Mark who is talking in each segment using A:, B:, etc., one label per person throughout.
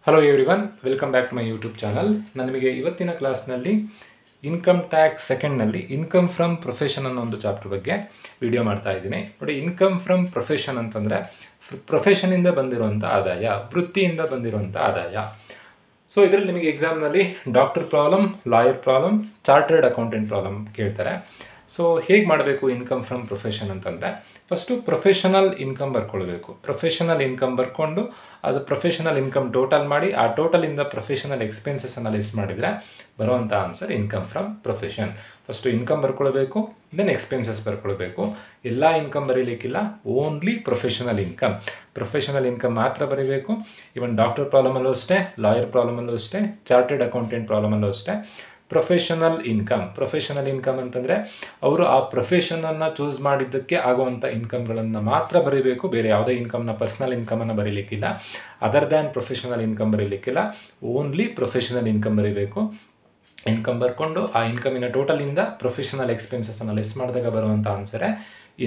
A: Hello everyone, welcome back to my YouTube channel. ನಾನು ನಿಮಗೆ ಇವತ್ತಿನ ಕ್ಲಾಸ್ನಲ್ಲಿ ಇನ್ಕಮ್ ಟ್ಯಾಕ್ಸ್ ಸೆಕೆಂಡ್ನಲ್ಲಿ ಇನ್ಕಮ್ ಫ್ರಮ್ ಪ್ರೊಫೆಷನ್ ಅನ್ನೋ ಒಂದು ಚಾಪ್ಟರ್ ಬಗ್ಗೆ ವಿಡಿಯೋ ಮಾಡ್ತಾ ಇದ್ದೀನಿ. ನೋಡಿ, ಇನ್ಕಮ್ ಫ್ರಮ್ ಪ್ರೊಫೆಷನ್ ಅಂತಂದರೆ ಪ್ರೊಫೆಷನಿಂದ ಬಂದಿರುವಂಥ ಆದಾಯ, ವೃತ್ತಿಯಿಂದ ಬಂದಿರುವಂಥ ಆದಾಯ. ಸೊ ಇದರಲ್ಲಿ ನಿಮಗೆ ಎಕ್ಸಾಮ್ನಲ್ಲಿ doctor problem, lawyer problem, chartered accountant problem ಕೇಳ್ತಾರೆ. ಸೊ ಹೇಗೆ ಮಾಡಬೇಕು ಇನ್ಕಮ್ ಫ್ರಮ್ ಪ್ರೊಫೆಷನ್ ಅಂತಂದರೆ, ಫಸ್ಟು ಪ್ರೊಫೆಷನಲ್ ಇನ್ಕಮ್ ಬರ್ಕೊಳ್ಬೇಕು. ಪ್ರೊಫೆಷನಲ್ ಇನ್ಕಮ್ ಬರ್ಕೊಂಡು ಅದು ಪ್ರೊಫೆಷನಲ್ ಇನ್ಕಮ್ ಟೋಟಲ್ ಮಾಡಿ ಆ ಟೋಟಲಿಂದ ಪ್ರೊಫೆಷನಲ್ ಎಕ್ಸ್ಪೆನ್ಸಸ್ ಅನಲೈಸ್ ಮಾಡಿದರೆ ಬರುವಂಥ answer income from profession. First income ಬರ್ಕೊಳ್ಬೇಕು, ದೆನ್ ಎಕ್ಸ್ಪೆನ್ಸಸ್ ಬರ್ಕೊಳ್ಬೇಕು. ಎಲ್ಲ ಇನ್ಕಮ್ ಬರೀಲಿಕ್ಕಿಲ್ಲ, only professional income. Professional income ಮಾತ್ರ ಬರೀಬೇಕು. ಈವನ್ ಡಾಕ್ಟರ್ ಪ್ರಾಬ್ಲಮಲ್ಲೂ ಅಷ್ಟೇ, ಲಾಯರ್ ಪ್ರಾಬ್ಲಮಲ್ಲೂ ಅಷ್ಟೇ, ಚಾರ್ಟೆಡ್ ಅಕೌಂಟೆಂಟ್ ಪ್ರಾಬ್ಲಮಲ್ಲೂ ಅಷ್ಟೇ. ಪ್ರೊಫೆಷನಲ್ ಇನ್ಕಮ್ ಅಂತಂದರೆ ಅವರು ಆ ಪ್ರೊಫೆಷನನ್ನು ಚೂಸ್ ಮಾಡಿದ್ದಕ್ಕೆ ಆಗುವಂಥ ಇನ್ಕಮ್ಗಳನ್ನು ಮಾತ್ರ ಬರೀಬೇಕು. ಬೇರೆ ಯಾವುದೇ ಇನ್ಕಮ್ನ ಪರ್ಸ್ನಲ್ ಇನ್ಕಮನ್ನು ಬರೀಲಿಕ್ಕಿಲ್ಲ. ಅದರ್ ದ್ಯಾನ್ ಪ್ರೊಫೆಷನಲ್ ಇನ್ಕಮ್ ಬರೀಲಿಕ್ಕಿಲ್ಲ, ಓನ್ಲಿ ಪ್ರೊಫೆಷನಲ್ ಇನ್ಕಮ್ ಬರೀಬೇಕು. ಇನ್ಕಮ್ ಬರ್ಕೊಂಡು ಆ ಇನ್ಕಮಿನ ಟೋಟಲಿಂದ ಪ್ರೊಫೆಷನಲ್ ಎಕ್ಸ್ಪೆನ್ಸಸ್ಸನ್ನು ಲೆಸ್ ಮಾಡಿದಾಗ ಬರುವಂಥ ಆನ್ಸರೇ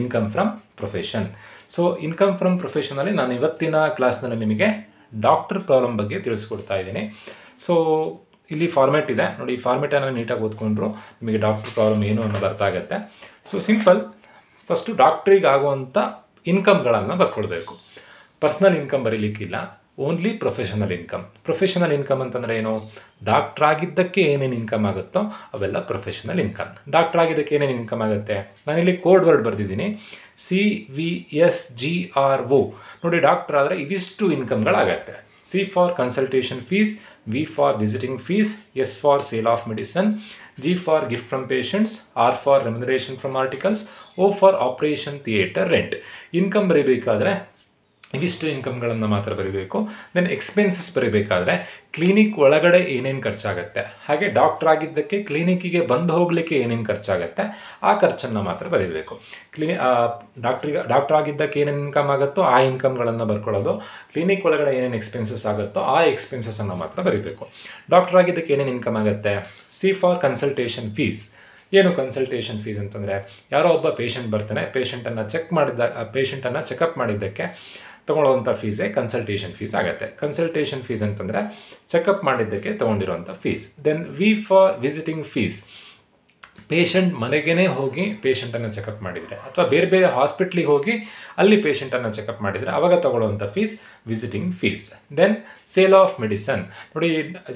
A: income from profession. So income from ಪ್ರೊಫೆಷನಲ್ಲಿ ನಾನು ಇವತ್ತಿನ ಕ್ಲಾಸ್ನಲ್ಲಿ ನಿಮಗೆ ಡಾಕ್ಟರ್ ಪ್ರಾಬ್ಲಮ್ ಬಗ್ಗೆ ತಿಳಿಸ್ಕೊಡ್ತಾ ಇದ್ದೀನಿ. ಸೊ ಇಲ್ಲಿ ಫಾರ್ಮೆಟ್ ಇದೆ ನೋಡಿ, ಈ ಫಾರ್ಮೆಟನ್ನು ನೀಟಾಗಿ ಓದ್ಕೊಂಡ್ರು ನಿಮಗೆ ಡಾಕ್ಟರ್ ಪ್ರಾಬ್ಲಮ್ ಏನು ಅನ್ನೋದು ಅರ್ಥ ಆಗುತ್ತೆ. ಸೊ ಸಿಂಪಲ್, ಫಸ್ಟು ಡಾಕ್ಟ್ರಿಗೆ ಆಗುವಂಥ ಇನ್ಕಮ್ಗಳನ್ನು ಬರ್ಕೊಳ್ಬೇಕು. ಪರ್ಸ್ನಲ್ ಇನ್ಕಮ್ ಬರೀಲಿಕ್ಕಿಲ್ಲ, only professional income. Professional income ಅಂತಂದರೆ ಏನು? ಡಾಕ್ಟ್ರ್ ಆಗಿದ್ದಕ್ಕೆ ಏನೇನು ಇನ್ಕಮ್ ಆಗುತ್ತೋ ಅವೆಲ್ಲ ಪ್ರೊಫೆಷನಲ್ ಇನ್ಕಮ್. ಡಾಕ್ಟ್ರ್ ಆಗಿದ್ದಕ್ಕೆ ಏನೇನು ಇನ್ಕಮ್ ಆಗುತ್ತೆ? ನಾನಿಲ್ಲಿ ಕೋಡ್ ವರ್ಡ್ ಬರೆದಿದ್ದೀನಿ, CVSGRO. ನೋಡಿ, ಡಾಕ್ಟ್ರ್ ಆದರೆ ಇವಿಷ್ಟು ಇನ್ಕಮ್ಗಳಾಗತ್ತೆ. C for consultation fees, V for visiting fees, S for sale of medicine, G for gift from patients, R for remuneration from articles, O for operation theatre rent. Income ಬರೀಬೇಕಾದ್ರೆ ಇವಿಷ್ಟು ಇನ್ಕಮ್ಗಳನ್ನು ಮಾತ್ರ ಬರೀಬೇಕು. Then expenses ಬರೀಬೇಕಾದ್ರೆ clinic ಒಳಗಡೆ ಏನೇನು ಖರ್ಚಾಗುತ್ತೆ, ಹಾಗೆ doctor ಆಗಿದ್ದಕ್ಕೆ ಕ್ಲಿನಿಕ್ಕಿಗೆ ಬಂದು ಹೋಗಲಿಕ್ಕೆ ಏನೇನು ಖರ್ಚಾಗುತ್ತೆ ಆ ಖರ್ಚನ್ನು ಮಾತ್ರ ಬರೀಬೇಕು. ಡಾಕ್ಟ್ರ್ ಆಗಿದ್ದಕ್ಕೆ ಏನೇನು ಇನ್ಕಮ್ ಆಗುತ್ತೋ ಆ ಇನ್ಕಮ್ಗಳನ್ನು ಬರ್ಕೊಳ್ಳೋದು, ಕ್ಲಿನಿಕ್ ಒಳಗಡೆ ಏನೇನು ಎಕ್ಸ್ಪೆನ್ಸಸ್ ಆಗುತ್ತೋ ಆ ಎಕ್ಸ್ಪೆನ್ಸಸ್ಸನ್ನು ಮಾತ್ರ ಬರೀಬೇಕು. ಡಾಕ್ಟ್ರ್ ಆಗಿದ್ದಕ್ಕೆ ಏನೇನು ಇನ್ಕಮ್ ಆಗುತ್ತೆ? C for consultation fees. ಏನು ಕನ್ಸಲ್ಟೇಷನ್ ಫೀಸ್ ಅಂತಂದರೆ, ಯಾರೋ ಒಬ್ಬ ಪೇಷಂಟ್ ಬರ್ತಾನೆ, ಪೇಷಂಟನ್ನು ಚೆಕಪ್ ಮಾಡಿದ್ದಕ್ಕೆ ತೊಗೊಳ್ಳೋವಂಥ ಫೀಸೇ ಕನ್ಸಲ್ಟೇಷನ್ ಫೀಸ್ ಆಗುತ್ತೆ. ಕನ್ಸಲ್ಟೇಷನ್ ಫೀಸ್ ಅಂತಂದರೆ ಚೆಕಪ್ ಮಾಡಿದ್ದಕ್ಕೆ ತೊಗೊಂಡಿರುವಂಥ fees. Then V for visiting fees. Patient ಮನೆಗೇ ಹೋಗಿ ಪೇಷಂಟನ್ನು ಚೆಕಪ್ ಮಾಡಿದರೆ ಅಥವಾ ಬೇರೆ ಬೇರೆ ಹಾಸ್ಪಿಟ್ಲಿಗೆ ಹೋಗಿ ಅಲ್ಲಿ ಪೇಷಂಟನ್ನು ಚೆಕಪ್ ಮಾಡಿದರೆ ಆವಾಗ ತೊಗೊಳ್ಳುವಂಥ fees visiting fees. Then sale of medicine. ನೋಡಿ,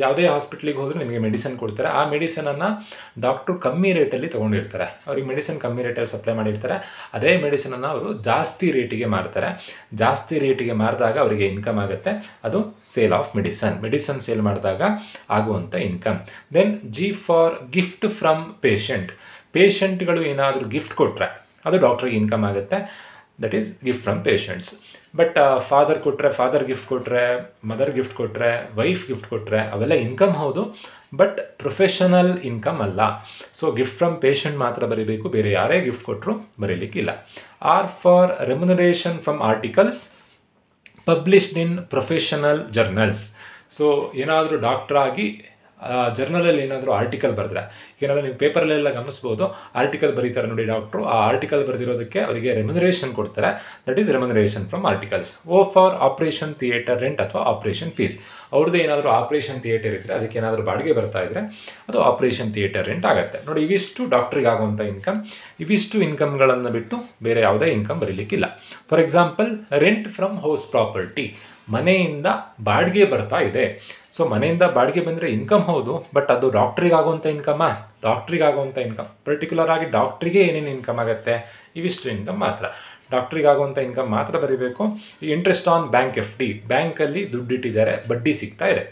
A: ಯಾವುದೇ ಹಾಸ್ಪಿಟ್ಲಿಗೆ ಹೋದರೆ ನಿಮಗೆ ಮೆಡಿಸನ್ ಕೊಡ್ತಾರೆ. ಆ ಮೆಡಿಸನನ್ನು ಡಾಕ್ಟ್ರು ಕಮ್ಮಿ ರೇಟಲ್ಲಿ ತೊಗೊಂಡಿರ್ತಾರೆ. ಅವ್ರಿಗೆ ಮೆಡಿಸನ್ ಕಮ್ಮಿ ರೇಟಲ್ಲಿ ಸಪ್ಲೈ ಮಾಡಿರ್ತಾರೆ. ಅದೇ ಮೆಡಿಸನನ್ನು ಅವರು ಜಾಸ್ತಿ ರೇಟಿಗೆ ಮಾರ್ತಾರೆ. ಜಾಸ್ತಿ ರೇಟಿಗೆ ಮಾರಿದಾಗ ಅವರಿಗೆ ಇನ್ಕಮ್ ಆಗುತ್ತೆ, ಅದು sale of medicine. Medicine sale ಮಾಡಿದಾಗ ಆಗುವಂಥ income. Then G for gift from ಪೇಷಂಟ್ಗಳು ಏನಾದರೂ ಗಿಫ್ಟ್ ಕೊಟ್ಟರೆ ಅದು ಡಾಕ್ಟ್ರಿಗೆ ಇನ್ಕಮ್ ಆಗುತ್ತೆ, that is gift from patients. But father gift ಕೊಟ್ಟರೆ, ಮದರ್ ಗಿಫ್ಟ್ ಕೊಟ್ಟರೆ, ವೈಫ್ ಗಿಫ್ಟ್ ಕೊಟ್ಟರೆ ಅವೆಲ್ಲ ಇನ್ಕಮ್ ಹೌದು, ಬಟ್ ಪ್ರೊಫೆಷನಲ್ ಇನ್ಕಮ್ ಅಲ್ಲ. ಸೊ ಗಿಫ್ಟ್ ಫ್ರಮ್ ಪೇಷಂಟ್ ಮಾತ್ರ ಬರೀಬೇಕು, ಬೇರೆ ಯಾರೇ ಗಿಫ್ಟ್ ಕೊಟ್ಟರು ಬರೀಲಿಕ್ಕಿಲ್ಲ. R for remuneration from articles published in professional journals. So ಏನಾದರೂ ಡಾಕ್ಟ್ರ್ ಆಗಿ ಜರ್ನಲಲ್ಲಿ ಏನಾದರೂ ಆರ್ಟಿಕಲ್ ಬರೆದ್ರೆ, ಏನಾದರೂ ನೀವು ಪೇಪರಲ್ಲೆಲ್ಲ ಗಮನಿಸ್ಬೋದು, ಆರ್ಟಿಕಲ್ ಬರೀತಾರೆ ನೋಡಿ ಡಾಕ್ಟ್ರು, ಆ ಆರ್ಟಿಕಲ್ ಬರೆದಿರೋದಕ್ಕೆ ಅವರಿಗೆ ರೆಮ್ಯುನರೇಷನ್ ಕೊಡ್ತಾರೆ, that is remuneration from articles. O for operation theatre rent ಅಥವಾ ಆಪರೇಷನ್ ಫೀಸ್. ಅವ್ರದ್ದು ಏನಾದರೂ ಆಪರೇಷನ್ ಥಿಯೇಟರ್ ಇದ್ದರೆ, ಅದಕ್ಕೆ ಏನಾದರೂ ಬಾಡಿಗೆ ಬರ್ತಾ ಇದ್ದರೆ ಅದು ಆಪರೇಷನ್ ಥಿಯೇಟರ್ ರೆಂಟ್ ಆಗುತ್ತೆ. ನೋಡಿ, ಇವಿಷ್ಟು ಡಾಕ್ಟ್ರಿಗೆ ಆಗುವಂಥ ಇನ್ಕಮ್. ಇವಿಷ್ಟು ಇನ್ಕಮ್ಗಳನ್ನು ಬಿಟ್ಟು ಬೇರೆ ಯಾವುದೇ ಇನ್ಕಮ್ ಬರೀಲಿಕ್ಕಿಲ್ಲ. For example, rent from house property. ಮನೆಯಿಂದ ಬಾಡಿಗೆ ಬರ್ತಾ ಇದೆ. ಸೊ ಮನೆಯಿಂದ ಬಾಡಿಗೆ ಬಂದರೆ ಇನ್ಕಮ್ ಹೌದು, ಬಟ್ ಅದು ಡಾಕ್ಟ್ರಿಗೆ ಆಗುವಂಥ ಇನ್ಕಮ್ಮಾ? ಡಾಕ್ಟ್ರಿಗೆ ಆಗುವಂಥ ಇನ್ಕಮ್ ಪರ್ಟಿಕ್ಯುಲರ್ ಆಗಿ ಡಾಕ್ಟ್ರಿಗೆ ಏನೇನು ಇನ್ಕಮ್ ಆಗುತ್ತೆ? ಇವಿಷ್ಟು ಇನ್ಕಮ್ ಮಾತ್ರ. ಡಾಕ್ಟ್ರಿಗೆ ಆಗುವಂಥ ಇನ್ಕಮ್ ಮಾತ್ರ ಬರೀಬೇಕು. ಈ ಇಂಟ್ರೆಸ್ಟ್ ಆನ್ ಬ್ಯಾಂಕ್ FD, ಬ್ಯಾಂಕಲ್ಲಿ ದುಡ್ಡಿಟ್ಟಿದ್ದಾರೆ, ಬಡ್ಡಿ ಸಿಗ್ತಾ ಇದೆ,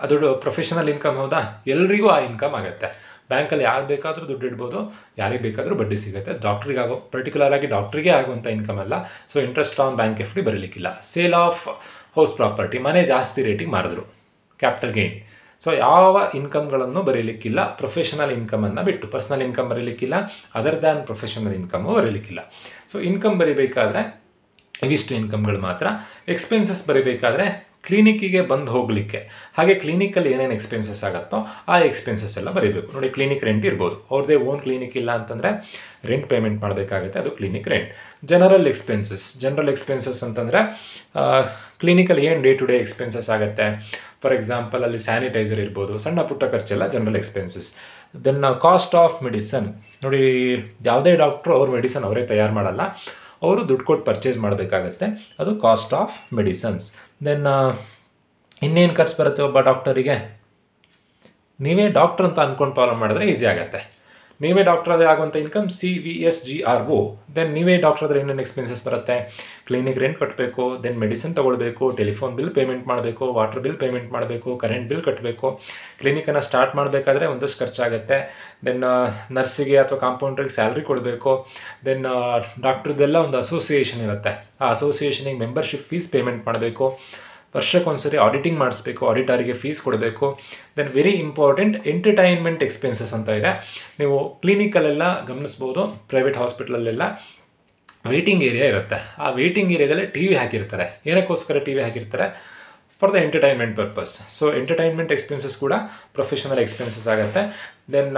A: ಅದು ಪ್ರೊಫೆಷನಲ್ ಇನ್ಕಮ್ ಹೌದಾ? ಎಲ್ರಿಗೂ ಆ ಇನ್ಕಮ್ ಆಗುತ್ತೆ. ಬ್ಯಾಂಕಲ್ಲಿ ಯಾರು ಬೇಕಾದರೂ ದುಡ್ಡು ಇಡ್ಬೋದು, ಯಾರಿಗೆ ಬೇಕಾದರೂ ಬಡ್ಡಿ ಸಿಗುತ್ತೆ. ಪರ್ಟಿಕ್ಯುಲರ್ ಆಗಿ ಡಾಕ್ಟ್ರಿಗೆ ಆಗುವಂಥ ಇನ್ಕಮ್ ಅಲ್ಲ. So interest on bank FD ಬರೀಲಿಕ್ಕಿಲ್ಲ. ಸೇಲ್ ಆಫ್ ಹೌಸ್ ಪ್ರಾಪರ್ಟಿ, ಮನೆ ಜಾಸ್ತಿ ರೇಟಿಗೆ ಮಾರಿದ್ರು, ಕ್ಯಾಪಿಟಲ್ ಗೇನ್. ಸೊ ಯಾವ ಇನ್ಕಮ್ಗಳನ್ನು ಬರೀಲಿಕ್ಕಿಲ್ಲ ಪ್ರೊಫೆಷನಲ್ ಇನ್ಕಮನ್ನು ಬಿಟ್ಟು. ಪರ್ಸ್ನಲ್ ಇನ್ಕಮ್ ಬರೀಲಿಕ್ಕಿಲ್ಲ, ಅದರ್ ದ್ಯಾನ್ ಪ್ರೊಫೆಷನಲ್ ಇನ್ಕಮು ಬರೀಲಿಕ್ಕಿಲ್ಲ. ಸೊ ಇನ್ಕಮ್ ಬರೀಬೇಕಾದ್ರೆ ಇವಿಷ್ಟು ಇನ್ಕಮ್ಗಳು ಮಾತ್ರ. ಎಕ್ಸ್ಪೆನ್ಸಸ್ ಬರೀಬೇಕಾದ್ರೆ ಕ್ಲಿನಿಕ್ಕಿಗೆ ಬಂದು ಹೋಗಲಿಕ್ಕೆ, ಹಾಗೆ ಕ್ಲಿನಿಕಲ್ಲಿ ಏನೇನು ಎಕ್ಸ್ಪೆನ್ಸಸ್ ಆಗುತ್ತೋ ಆ ಎಕ್ಸ್ಪೆನ್ಸಸ್ ಎಲ್ಲ ಬರೀಬೇಕು. ನೋಡಿ, ಕ್ಲಿನಿಕ್ ರೆಂಟ್ ಇರ್ಬೋದು, ಅವ್ರದ್ದೇ ಓನ್ ಕ್ಲಿನಿಕ್ ಇಲ್ಲ ಅಂತಂದರೆ ರೆಂಟ್ ಪೇಮೆಂಟ್ ಮಾಡಬೇಕಾಗುತ್ತೆ, ಅದು ಕ್ಲಿನಿಕ್ ರೆಂಟ್. ಜನರಲ್ ಎಕ್ಸ್ಪೆನ್ಸಸ್ ಅಂತಂದರೆ ಕ್ಲಿನಿಕಲ್ಲಿ ಏನು ಡೇ ಟು ಡೇ ಎಕ್ಸ್ಪೆನ್ಸಸ್ ಆಗುತ್ತೆ. ಫಾರ್ ಎಕ್ಸಾಂಪಲ್ ಅಲ್ಲಿ ಸ್ಯಾನಿಟೈಸರ್ ಇರ್ಬೋದು, ಸಣ್ಣ ಪುಟ್ಟ ಖರ್ಚೆಲ್ಲ general expenses. Then cost of medicine. ನೋಡಿ, ಯಾವುದೇ ಡಾಕ್ಟ್ರು ಅವ್ರ ಮೆಡಿಸನ್ ಅವರೇ ತಯಾರು ಮಾಡಲ್ಲ, ಅವರು ದುಡ್ಡು ಕೊಟ್ಟು ಪರ್ಚೇಸ್ ಮಾಡಬೇಕಾಗತ್ತೆ, ಅದು ಕಾಸ್ಟ್ ಆಫ್ ಮೆಡಿಸನ್ಸ್. ದೆನ್ ಇನ್ನೇನು ಖರ್ಚು ಬರುತ್ತೆ ಒಬ್ಬ ಡಾಕ್ಟರಿಗೆ? ನೀವೇ ಡಾಕ್ಟರ್ ಅಂತ ಅಂದ್ಕೊಂಡು ಪ್ರಾಬ್ಲಮ್ ಮಾಡಿದ್ರೆ ಈಸಿ ಆಗುತ್ತೆ. ನೀವೇ ಡಾಕ್ಟರ್ ಆದರೆ ಆಗುವಂಥ ಇನ್ಕಮ್ CVSGRO. ದೆನ್ ನೀವೇ ಡಾಕ್ಟರ್ ಆದರೆ ಏನೇನು ಎಕ್ಸ್ಪೆನ್ಸಸ್ ಬರುತ್ತೆ? ಕ್ಲಿನಿಕ್ ರೆಂಟ್ ಕಟ್ಟಬೇಕು, ದೆನ್ ಮೆಡಿಸಿನ್ ತೊಗೊಳ್ಬೇಕು, ಟೆಲಿಫೋನ್ ಬಿಲ್ ಪೇಮೆಂಟ್ ಮಾಡಬೇಕು, ವಾಟರ್ ಬಿಲ್ ಪೇಮೆಂಟ್ ಮಾಡಬೇಕು, ಕರೆಂಟ್ ಬಿಲ್ ಕಟ್ಟಬೇಕು. ಕ್ಲಿನಿಕನ್ನು ಸ್ಟಾರ್ಟ್ ಮಾಡಬೇಕಾದ್ರೆ ಒಂದಷ್ಟು ಖರ್ಚಾಗುತ್ತೆ. ದೆನ್ ನರ್ಸಿಗೆ ಅಥವಾ ಕಾಂಪೌಂಡ್ರಿಗೆ ಸ್ಯಾಲ್ರಿ ಕೊಡಬೇಕು. ದೆನ್ ಡಾಕ್ಟ್ರದ್ದೆಲ್ಲ ಒಂದು ಅಸೋಸಿಯೇಷನ್ ಇರುತ್ತೆ, ಆ ಅಸೋಸಿಯೇಷನಿಗೆ ಮೆಂಬರ್ಶಿಪ್ ಫೀಸ್ ಪೇಮೆಂಟ್ ಮಾಡಬೇಕು. ವರ್ಷಕ್ಕೊಂದ್ಸರಿ ಆಡಿಟಿಂಗ್ ಮಾಡಿಸ್ಬೇಕು, ಆಡಿಟರಿಗೆ ಫೀಸ್ ಕೊಡಬೇಕು. Then very important entertainment expenses ಅಂತ ಇದೆ. ನೀವು ಕ್ಲಿನಿಕಲ್ಲೆಲ್ಲ ಗಮನಿಸ್ಬೋದು, ಪ್ರೈವೇಟ್ ಹಾಸ್ಪಿಟಲಲ್ಲೆಲ್ಲ ವೇಟಿಂಗ್ ಏರಿಯಾ ಇರುತ್ತೆ. ಆ ವೇಟಿಂಗ್ ಏರಿಯಾದಲ್ಲಿ TV ಹಾಕಿರ್ತಾರೆ. ಏನಕ್ಕೋಸ್ಕರ TV ಹಾಕಿರ್ತಾರೆ? For the entertainment purpose. So entertainment expenses ಕೂಡ ಪ್ರೊಫೆಷನಲ್ ಎಕ್ಸ್ಪೆನ್ಸಸ್ ಆಗುತ್ತೆ. Then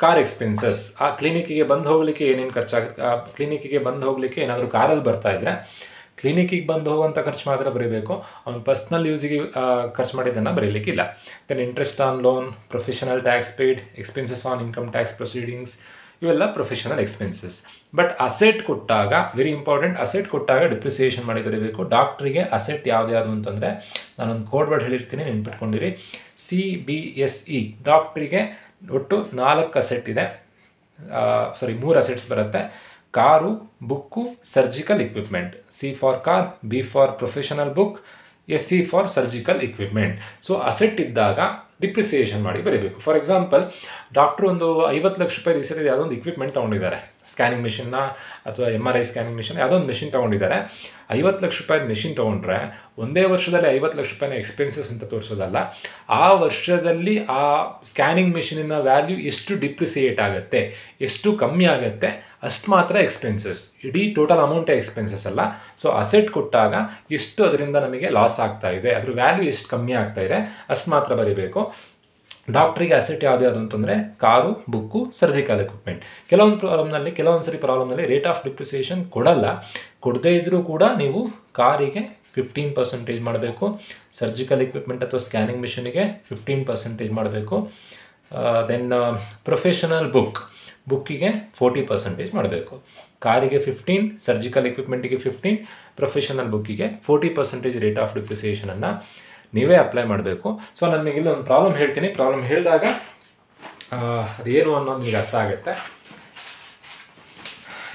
A: car expenses. ಆ ಕ್ಲಿನಿಕ್ಕಿಗೆ ಬಂದು ಹೋಗಲಿಕ್ಕೆ ಏನೇನು ಖರ್ಚಾಗುತ್ತೆ, ಆ ಕ್ಲಿನಿಕ್ಕಿಗೆ ಬಂದು ಹೋಗಲಿಕ್ಕೆ ಏನಾದರೂ ಕಾರಲ್ಲಿ ಬರ್ತಾ ಇದ್ದರೆ ಕ್ಲಿನಿಕ್ಕಿಗೆ ಬಂದು ಹೋಗುವಂಥ ಖರ್ಚು ಮಾತ್ರ ಬರೀಬೇಕು, ಅವ್ನು ಪರ್ಸ್ನಲ್ ಯೂಸಿಗೆ ಖರ್ಚು ಮಾಡಿದ್ದನ್ನು ಬರೀಲಿಕ್ಕಿಲ್ಲ. Then interest on loan, professional tax paid, expenses on income tax proceedings, ಇವೆಲ್ಲ ಪ್ರೊಫೆಷನಲ್ ಎಕ್ಸ್ಪೆನ್ಸಸ್. ಬಟ್ ಅಸೆಟ್ ಕೊಟ್ಟಾಗ, ವೆರಿ ಇಂಪಾರ್ಟೆಂಟ್, ಅಸೆಟ್ ಕೊಟ್ಟಾಗ ಡಿಪ್ರಿಸಿಯೇಷನ್ ಮಾಡಿ ಬರೀಬೇಕು. ಡಾಕ್ಟ್ರಿಗೆ ಅಸೆಟ್ ಯಾವುದು ಅಂತಂದರೆ ನಾನೊಂದು ಕೋಡ್ ವರ್ಡ್ ಹೇಳಿರ್ತೀನಿ, ನೆನ್ಪಿಟ್ಕೊಂಡಿರಿ. CBSE. ಡಾಕ್ಟ್ರಿಗೆ ಒಟ್ಟು 4 ಅಸೆಟ್ ಇದೆ, 3 ಅಸೆಟ್ಸ್ ಬರುತ್ತೆ. Car, book, surgical equipment. C for car, B for professional book, SE for surgical equipment. So asset ಇದ್ದಾಗ ಡಿಪ್ರಿಸಿಯೇಷನ್ ಮಾಡಿ ಬರೀಬೇಕು. ಫಾರ್ ಎಕ್ಸಾಂಪಲ್, ಡಾಕ್ಟ್ರು ಒಂದು 50 ಲಕ್ಷ ರೂಪಾಯಿ ರೀಸೆಂಟ್ ಯಾವುದೋ ಒಂದು ಇಕ್ವಿಪ್ಮೆಂಟ್ ತೊಗೊಂಡಿದ್ದಾರೆ, ಸ್ಕ್ಯಾನಿಂಗ್ ಮೆಷಿನ್ನ ಅಥವಾ MRI ಸ್ಕ್ಯಾನಿಂಗ್ ಮೆಷಿನ್, ಯಾವುದೋ ಒಂದು ಮೆಷಿನ್ ತೊಗೊಂಡಿದ್ದಾರೆ. 50 ಲಕ್ಷ ರೂಪಾಯಿ ಮೆಷಿನ್ ತೊಗೊಂಡ್ರೆ ಒಂದೇ ವರ್ಷದಲ್ಲಿ 50 ಲಕ್ಷ ರೂಪಾಯಿನ ಎಕ್ಸ್ಪೆನ್ಸಸ್ ಅಂತ ತೋರಿಸೋದಲ್ಲ, ಆ ವರ್ಷದಲ್ಲಿ ಆ ಸ್ಕ್ಯಾನಿಂಗ್ ಮೆಷಿನಿನ ವ್ಯಾಲ್ಯೂ ಎಷ್ಟು ಡಿಪ್ರಿಸಿಯೇಟ್ ಆಗುತ್ತೆ, ಎಷ್ಟು ಕಮ್ಮಿ ಆಗುತ್ತೆ, ಅಷ್ಟು ಮಾತ್ರ ಎಕ್ಸ್ಪೆನ್ಸಸ್. ಇಡೀ ಟೋಟಲ್ ಅಮೌಂಟೇ ಎಕ್ಸ್ಪೆನ್ಸಸ್ ಅಲ್ಲ. ಸೊ ಅಸೆಟ್ ಕೊಟ್ಟಾಗ ಎಷ್ಟು ಅದರಿಂದ ನಮಗೆ ಲಾಸ್ ಆಗ್ತಾ ಇದೆ, ಅದ್ರ ವ್ಯಾಲ್ಯೂ ಎಷ್ಟು ಕಮ್ಮಿ ಆಗ್ತಾ ಇದೆ ಅಷ್ಟು ಮಾತ್ರ ಬರೀಬೇಕು. ಡಾಕ್ಟ್ರಿಗೆ ಅಸೆಟ್ ಯಾವುದು ಅಂತಂದರೆ ಕಾರು, ಬುಕ್ಕು, ಸರ್ಜಿಕಲ್ ಎಕ್ವಿಪ್ಮೆಂಟ್. ಕೆಲವೊಂದು ಸರಿ ಪ್ರಾಬ್ಲಮ್ನಲ್ಲಿ ರೇಟ್ ಆಫ್ ಡಿಪ್ರಿಸಿಯೇಷನ್ ಕೊಡಲ್ಲ, ಕೊಡದೇ ಇದ್ದರೂ ಕೂಡ ನೀವು ಕಾರಿಗೆ 15% ಮಾಡಬೇಕು, ಸರ್ಜಿಕಲ್ ಎಕ್ವಿಪ್ಮೆಂಟ್ ಅಥವಾ ಸ್ಕ್ಯಾನಿಂಗ್ ಮಿಷನಿಗೆ 15% ಮಾಡಬೇಕು. ದೆನ್ ಪ್ರೊಫೆಷನಲ್ ಬುಕ್ಕಿಗೆ 40% ಮಾಡಬೇಕು. ಕಾರಿಗೆ 15, ಸರ್ಜಿಕಲ್ ಎಕ್ವಿಪ್ಮೆಂಟಿಗೆ 15, ಪ್ರೊಫೆಷನಲ್ ಬುಕ್ಕಿಗೆ 40% ರೇಟ್ ಆಫ್ ಡಿಪ್ರಿಸಿಯೇಷನನ್ನು ನೀವೇ ಅಪ್ಲೈ ಮಾಡಬೇಕು. ಸೊ ನಾನು ನಿಮಗೆ ಇಲ್ಲೊಂದು ಪ್ರಾಬ್ಲಮ್ ಹೇಳ್ತೀನಿ, ಪ್ರಾಬ್ಲಮ್ ಹೇಳಿದಾಗ ಅದೇನು ಅನ್ನೋದು ನಿಮಗೆ ಅರ್ಥ ಆಗುತ್ತೆ.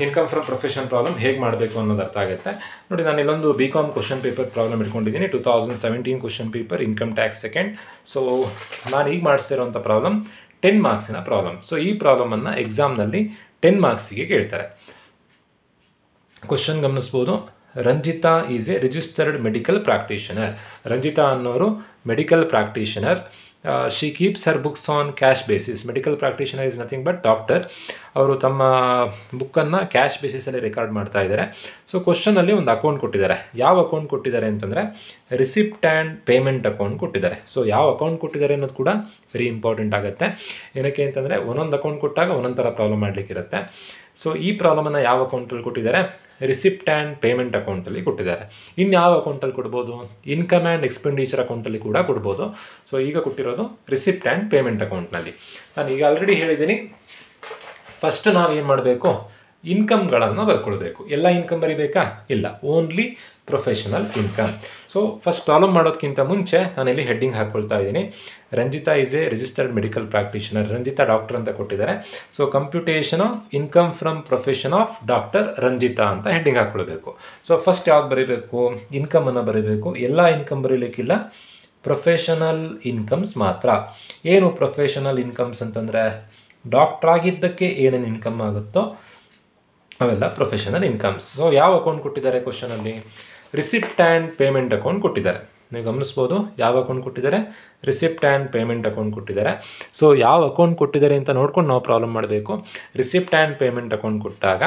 A: ಇನ್ಕಮ್ ಫ್ರಮ್ ಪ್ರೊಫೆಷನ್ ಪ್ರಾಬ್ಲಮ್ ಹೇಗೆ ಮಾಡಬೇಕು ಅನ್ನೋದು ಅರ್ಥ ಆಗುತ್ತೆ. ನೋಡಿ, ನಾನು ಇಲ್ಲೊಂದು BCom ಕ್ವಶನ್ ಪೇಪರ್ ಪ್ರಾಬ್ಲಮ್ ಇಟ್ಕೊಂಡಿದ್ದೀನಿ, 2017 question paper, income tax second. So ನಾನು ಈಗ ಮಾಡಿಸ್ತಿರೋಂಥ ಪ್ರಾಬ್ಲಮ್ 10 ಮಾರ್ಕ್ಸಿನ ಪ್ರಾಬ್ಲಮ್. ಸೊ ಈ ಪ್ರಾಬ್ಲಮನ್ನು ಎಕ್ಸಾಮ್ನಲ್ಲಿ 10 ಮಾರ್ಕ್ಸಿಗೆ ಕೇಳ್ತಾರೆ. ಕ್ವಶನ್ ಗಮನಿಸ್ಬೋದು. Ranjita is a registered medical practitioner. Ranjita ಅನ್ನೋರು medical practitioner. She keeps her books on cash basis. Medical practitioner is nothing but doctor. ಅವರು ತಮ್ಮ ಬುಕ್ಕನ್ನು ಕ್ಯಾಶ್ ಬೇಸಿಸಲ್ಲಿ ರೆಕಾರ್ಡ್ ಮಾಡ್ತಾ ಇದ್ದಾರೆ. ಸೊ ಕ್ವಶನಲ್ಲಿ ಒಂದು ಅಕೌಂಟ್ ಕೊಟ್ಟಿದ್ದಾರೆ. ಯಾವ ಅಕೌಂಟ್ ಕೊಟ್ಟಿದ್ದಾರೆ ಅಂತಂದರೆ ರಿಸಿಪ್ಟ್ ಆ್ಯಂಡ್ ಪೇಮೆಂಟ್ ಅಕೌಂಟ್ ಕೊಟ್ಟಿದ್ದಾರೆ. ಸೊ ಯಾವ ಅಕೌಂಟ್ ಕೊಟ್ಟಿದ್ದಾರೆ ಅನ್ನೋದು ಕೂಡ ವೆರಿ ಇಂಪಾರ್ಟೆಂಟ್ ಆಗುತ್ತೆ. ಏನಕ್ಕೆ ಅಂತಂದರೆ ಒಂದೊಂದು ಅಕೌಂಟ್ ಕೊಟ್ಟಾಗ ಒಂದೊಂದು ಥರ ಪ್ರಾಬ್ಲಮ್ ಮಾಡಲಿಕ್ಕಿರುತ್ತೆ. ಸೊ ಈ ಪ್ರಾಬ್ಲಮನ್ನು ಯಾವ ಅಕೌಂಟಲ್ಲಿ ಕೊಟ್ಟಿದ್ದಾರೆ? ರಿಸಿಪ್ಟ್ ಆ್ಯಂಡ್ ಪೇಮೆಂಟ್ ಅಕೌಂಟಲ್ಲಿ ಕೊಟ್ಟಿದ್ದಾರೆ. ಇನ್ನು ಯಾವ ಅಕೌಂಟಲ್ಲಿ ಕೊಡ್ಬೋದು? ಇನ್ಕಮ್ ಆ್ಯಂಡ್ ಎಕ್ಸ್ಪೆಂಡಿಚರ್ ಅಕೌಂಟಲ್ಲಿ ಕೂಡ ಕೊಡ್ಬೋದು. ಸೊ ಈಗ ಕೊಟ್ಟಿರೋದು ರಿಸಿಪ್ಟ್ ಆ್ಯಂಡ್ ಪೇಮೆಂಟ್ ಅಕೌಂಟ್ನಲ್ಲಿ. ನಾನು ಈಗ ಆಲ್ರೆಡಿ ಹೇಳಿದ್ದೀನಿ, ಫಸ್ಟ್ ನಾವು ಏನು ಮಾಡಬೇಕು? ಇನ್ಕಮ್ಗಳನ್ನು ಬರ್ಕೊಳ್ಬೇಕು. ಎಲ್ಲ ಇನ್ಕಮ್ ಬರಿಬೇಕಾ? ಇಲ್ಲ, only professional income. So first problem ಮಾಡೋದಕ್ಕಿಂತ ಮುಂಚೆ ನಾನಿಲ್ಲಿ ಹೆಡ್ಡಿಂಗ್ ಹಾಕ್ಕೊಳ್ತಾ ಇದ್ದೀನಿ. Ranjitha is a registered medical practitioner. Ranjitha doctor ಅಂತ ಕೊಟ್ಟಿದ್ದಾರೆ. So computation of income from profession of doctor Ranjitha ಅಂತ ಹೆಡ್ಡಿಂಗ್ ಹಾಕ್ಕೊಳ್ಬೇಕು. ಸೊ ಫಸ್ಟ್ ಯಾವ್ದು ಬರೀಬೇಕು? ಇನ್ಕಮನ್ನು ಬರೀಬೇಕು. ಎಲ್ಲ ಇನ್ಕಮ್ ಬರೀಲಿಕ್ಕಿಲ್ಲ, ಪ್ರೊಫೆಷನಲ್ ಇನ್ಕಮ್ಸ್ ಮಾತ್ರ. ಏನು ಪ್ರೊಫೆಷನಲ್ ಇನ್ಕಮ್ಸ್ ಅಂತಂದರೆ ಡಾಕ್ಟ್ರಾಗಿದ್ದಕ್ಕೆ ಏನೇನು ಇನ್ಕಮ್ ಆಗುತ್ತೋ ಅವೆಲ್ಲ ಪ್ರೊಫೆಷನಲ್ ಇನ್ಕಮ್ಸ್. ಸೊ ಯಾವ ಅಕೌಂಟ್ ಕೊಟ್ಟಿದ್ದಾರೆ ಕ್ವಶನಲ್ಲಿ? ರಿಸಿಪ್ಟ್ ಆ್ಯಂಡ್ ಪೇಮೆಂಟ್ ಅಕೌಂಟ್ ಕೊಟ್ಟಿದ್ದಾರೆ. ನೀವು ಗಮನಿಸ್ಬೋದು, ಯಾವ ಅಕೌಂಟ್ ಕೊಟ್ಟಿದ್ದಾರೆ? ರಿಸಿಪ್ಟ್ ಆ್ಯಂಡ್ ಪೇಮೆಂಟ್ ಅಕೌಂಟ್ ಕೊಟ್ಟಿದ್ದಾರೆ. ಸೊ ಯಾವ ಅಕೌಂಟ್ ಕೊಟ್ಟಿದ್ದಾರೆ ಅಂತ ನೋಡ್ಕೊಂಡು ನಾವು ಪ್ರಾಬ್ಲಮ್ ಮಾಡಬೇಕು. ರಿಸಿಪ್ಟ್ ಆ್ಯಂಡ್ ಪೇಮೆಂಟ್ ಅಕೌಂಟ್ ಕೊಟ್ಟಾಗ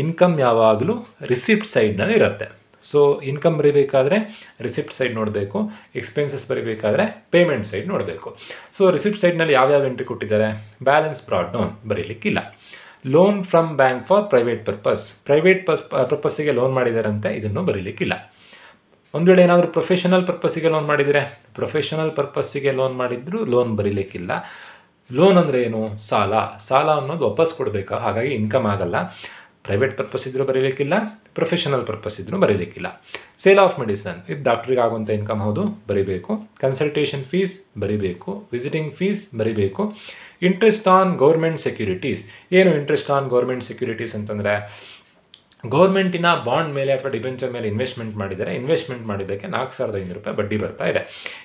A: ಇನ್ಕಮ್ ಯಾವಾಗಲೂ ರಿಸಿಪ್ಟ್ ಸೈಡ್ನಲ್ಲಿ ಇರುತ್ತೆ. ಸೊ ಇನ್ಕಮ್ ಬರೀಬೇಕಾದ್ರೆ ರಿಸಿಪ್ಟ್ ಸೈಡ್ ನೋಡಬೇಕು, ಎಕ್ಸ್ಪೆನ್ಸಸ್ ಬರೀಬೇಕಾದ್ರೆ ಪೇಮೆಂಟ್ ಸೈಡ್ ನೋಡಬೇಕು. ಸೊ ರಿಸಿಪ್ಟ್ ಸೈಡ್ನಲ್ಲಿ ಯಾವ್ಯಾವ ಎಂಟ್ರಿ ಕೊಟ್ಟಿದ್ದಾರೆ? ಬ್ಯಾಲೆನ್ಸ್ ಬ್ರಾಡ್ ಡೌನ್ ಬರೀಲಿಕ್ಕಿಲ್ಲ. Loan from bank for private purpose, private ಪರ್ಪಸ್ಸಿಗೆ loan ಮಾಡಿದಾರಂತೆ, ಇದನ್ನು ಬರೀಲಿಕ್ಕಿಲ್ಲ. ಒಂದು ವೇಳೆ ಏನಾದರೂ ಪ್ರೊಫೆಷನಲ್ ಪರ್ಪಸ್ಸಿಗೆ ಲೋನ್ ಮಾಡಿದರೆ, ಪ್ರೊಫೆಷನಲ್ ಪರ್ಪಸ್ಸಿಗೆ ಲೋನ್ ಮಾಡಿದ್ರು ಲೋನ್ ಬರೀಲಿಕ್ಕಿಲ್ಲ. ಲೋನ್ ಅಂದರೆ ಏನು? ಸಾಲ ಅನ್ನೋದು ವಾಪಸ್ ಕೊಡಬೇಕಾ, ಹಾಗಾಗಿ ಇನ್ಕಮ್ ಆಗಲ್ಲ. ಪ್ರೈವೇಟ್ ಪರ್ಪಸ್ ಇದ್ರೂ ಬರೀಲಿಕ್ಕಿಲ್ಲ, ಪ್ರೊಫೆಷನಲ್ ಪರ್ಪಸ್ ಇದ್ರೂ ಬರೀಲಿಕ್ಕಿಲ್ಲ. ಸೇಲ್ ಆಫ್ ಮೆಡಿಸನ್, ಇದು ಡಾಕ್ಟ್ರಿಗೆ ಆಗುವಂಥ ಇನ್ಕಮ್ ಹೌದು, ಬರೀಬೇಕು. ಕನ್ಸಲ್ಟೇಷನ್ ಫೀಸ್ ಬರೀಬೇಕು, ವಿಸಿಟಿಂಗ್ ಫೀಸ್ ಬರೀಬೇಕು. ಇಂಟ್ರೆಸ್ಟ್ ಆನ್ ಗೌರ್ಮೆಂಟ್ ಸೆಕ್ಯೂರಿಟೀಸ್, ಏನು ಇಂಟ್ರೆಸ್ಟ್ ಆನ್ ಗೌರ್ಮೆಂಟ್ ಸೆಕ್ಯೂರಿಟೀಸ್ ಅಂತಂದರೆ ಗೌರ್ಮೆಂಟಿನ ಬಾಂಡ್ ಮೇಲೆ ಅಥವಾ ಡಿಬೆಂಚರ್ ಮೇಲೆ ಇನ್ವೆಸ್ಟ್ಮೆಂಟ್ ಮಾಡಿದರೆ, ಇನ್ವೆಸ್ಟ್ಮೆಂಟ್ ಮಾಡಿದ್ದಕ್ಕೆ 4,500 ರೂಪಾಯಿ ಬಡ್ಡಿ ಬರ್ತಾ ಇದೆ.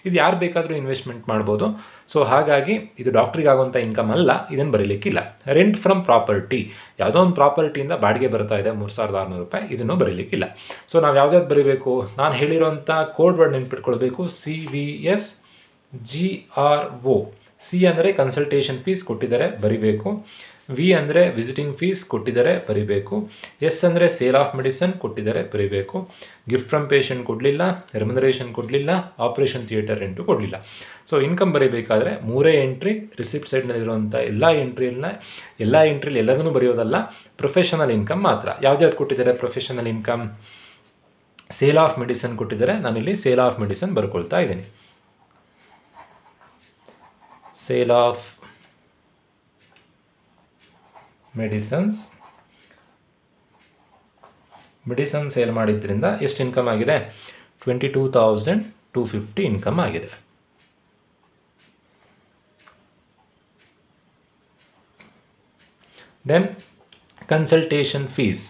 A: ಇದು ಯಾರು ಬೇಕಾದರೂ ಇನ್ವೆಸ್ಟ್ಮೆಂಟ್ ಮಾಡ್ಬೋದು. ಸೊ ಹಾಗಾಗಿ ಇದು ಡಾಕ್ಟ್ರಿಗೆ ಆಗುವಂಥ ಇನ್ಕಮ್ ಅಲ್ಲ, ಇದನ್ನು ಬರೀಲಿಕ್ಕಿಲ್ಲ. ರೆಂಟ್ ಫ್ರಮ್ ಪ್ರಾಪರ್ಟಿ, ಯಾವುದೋ ಒಂದು ಪ್ರಾಪರ್ಟಿಯಿಂದ ಬಾಡಿಗೆ ಬರ್ತಾ ಇದೆ 3,600 ರೂಪಾಯಿ, ಇದನ್ನು ಬರೀಲಿಕ್ಕಿಲ್ಲ. ಸೊ ನಾವು ಯಾವ್ದಾದ್ರು ಬರೀಬೇಕು? ನಾನು ಹೇಳಿರೋಂಥ ಕೋಡ್ ವರ್ಡ್ ನೆನ್ಪಿಟ್ಕೊಳ್ಬೇಕು, CVSGRO. ಸಿ ಅಂದರೆ ಕನ್ಸಲ್ಟೇಷನ್ ಫೀಸ್ ಕೊಟ್ಟಿದ್ದಾರೆ, ಬರೀಬೇಕು. ವಿ ಅಂದರೆ ವಿಸಿಟಿಂಗ್ ಫೀಸ್ ಕೊಟ್ಟಿದ್ದಾರೆ, ಬರೀಬೇಕು. ಎಸ್ ಅಂದರೆ ಸೇಲ್ ಆಫ್ ಮೆಡಿಸನ್ ಕೊಟ್ಟಿದ್ದಾರೆ, ಬರೀಬೇಕು. ಗಿಫ್ಟ್ ಫ್ರಮ್ ಪೇಷಂಟ್ ಕೊಡಲಿಲ್ಲ, ರೆಮ್ಯುನರೇಷನ್ ಕೊಡಲಿಲ್ಲ, ಆಪರೇಷನ್ ಥಿಯೇಟರ್ ರೆಂಟು ಕೊಡಲಿಲ್ಲ. ಸೊ ಇನ್ಕಮ್ ಬರೀಬೇಕಾದ್ರೆ 3 ಎಂಟ್ರಿ, ರಿಸಿಪ್ಟ್ ಸೈಡ್ನಲ್ಲಿರುವಂಥ ಎಲ್ಲ ಎಂಟ್ರಿಲಿ ಎಲ್ಲದನ್ನು ಬರೆಯೋದಲ್ಲ, ಪ್ರೊಫೆಷನಲ್ ಇನ್ಕಮ್ ಮಾತ್ರ. ಯಾವ್ದು ಕೊಟ್ಟಿದ್ದಾರೆ professional income? Sale of medicine ಕೊಟ್ಟಿದ್ದಾರೆ, ನಾನಿಲ್ಲಿ ಸೇಲ್ ಆಫ್ ಮೆಡಿಸನ್ ಬರ್ಕೊಳ್ತಾ ಇದ್ದೀನಿ. ಸೇಲ್ ಆಫ್ ಮೆಡಿಸನ್ ಸೇಲ್ ಮಾಡಿದ್ರಿಂದ ಎಷ್ಟು ಇನ್ಕಮ್ ಆಗಿದೆ? 22,250 ಇನ್ಕಮ್ ಆಗಿದೆ. ದೆನ್ ಕನ್ಸಲ್ಟೇಷನ್ ಫೀಸ್,